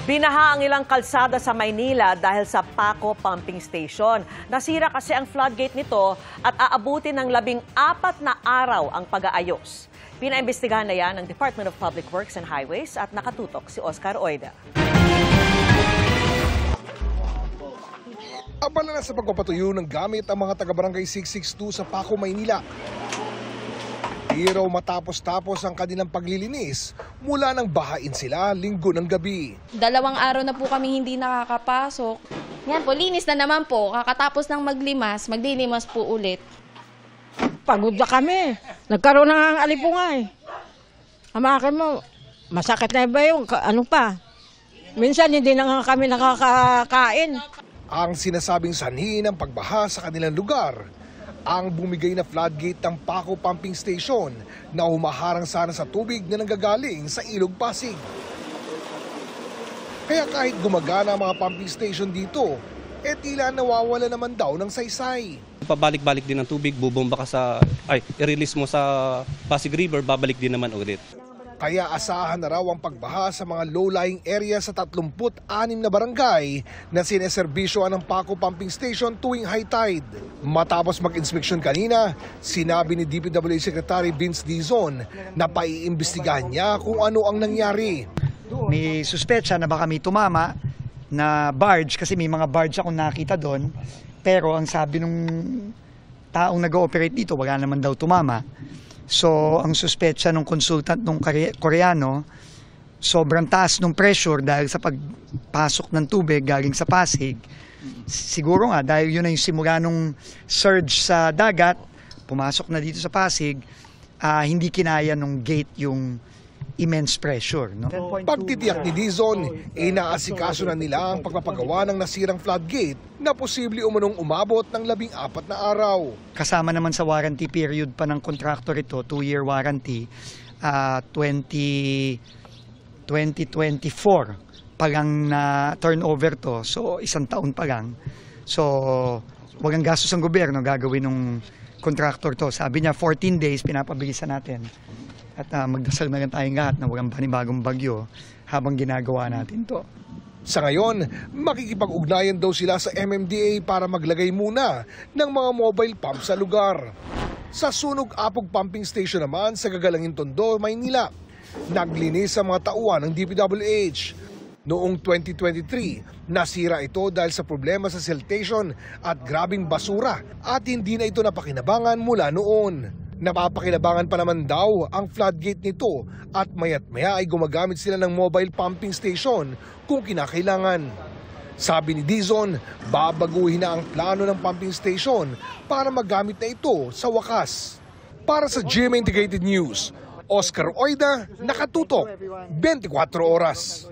Binaha ang ilang kalsada sa Maynila dahil sa Paco Pumping Station. Nasira kasi ang floodgate nito at aabutin ng 14 na araw ang pag-aayos. Pinaimbestigahan na yan ng Department of Public Works and Highways at nakatutok si Oscar Oida. Abala na sa pagpapatuyo ng gamit ang mga taga-barangay 662 sa Paco, Maynila. Pero matapos-tapos ang kanilang paglilinis, mula nang bahain sila linggo ng gabi. 2 araw na po kami hindi nakakapasok. Yan po, linis na naman po. Kakatapos ng maglilimas po ulit. Pagod na kami. Nagkaroon ng alipungay. Amakin mo, masakit na ba yung ano pa? Minsan hindi na nga kami nakakakain. Ang sinasabing sanhi ng pagbaha sa kanilang lugar, ang bumigay na floodgate ng Paco Pumping Station na humaharang sana sa tubig na nanggagaling sa Ilog Pasig. Kaya kahit gumagana ang mga pumping station dito, tila nawawala naman daw ng saysay. Pabalik-balik din ng tubig, bubomba ka i-release mo sa Pasig River, babalik din naman ulit. Kaya asahan na raw ang pagbaha sa mga low-lying area sa 36 na barangay na sineserbisyoan ng Paco Pumping Station tuwing high tide. Matapos mag-inspeksyon kanina, sinabi ni DPWH Secretary Vince Dizon na paiimbestigahan niya kung ano ang nangyari. May suspetsa na baka may tumama na barge, kasi may mga barge akong nakita doon, pero ang sabi nung taong nag-ooperate dito, wala naman daw tumama. So, ang suspetsa ng consultant ng Koreano, sobrang taas ng pressure dahil sa pagpasok ng tubig galing sa Pasig. Siguro nga, dahil yun na yung simula nung surge sa dagat, pumasok na dito sa Pasig, hindi kinaya nung gate yung immense pressure. No? Pagtitiyak ni Dizon, inaasikaso na nila ang pagpapagawa ng nasirang floodgate na posible umunong umabot ng 14 na araw. Kasama naman sa warranty period pa ng contractor ito, 2-year warranty, 2024 pa lang na turnover to, so 1 taon pa lang. So, walang gastos ang gobyerno gagawin ng contractor to. Sabi niya 14 days pinapabilisan natin. At magdasal na rin tayong lahat na walang panibagong bagyo habang ginagawa natin to. Sa ngayon, makikipag-ugnayan daw sila sa MMDA para maglagay muna ng mga mobile pump sa lugar. Sa Sunog Apog Pumping Station naman sa Gagalangin Tondo, Maynila, naglinis ang mga tauhan ng DPWH. Noong 2023, nasira ito dahil sa problema sa siltation at grabing basura at hindi na ito napakinabangan mula noon. Napapakinabangan pa naman daw ang floodgate nito at maya't maya ay gumagamit sila ng mobile pumping station kung kinakailangan. Sabi ni Dizon, babaguhin na ang plano ng pumping station para magamit na ito sa wakas. Para sa GMA Integrated News, Oscar Oida, nakatutok, 24 oras.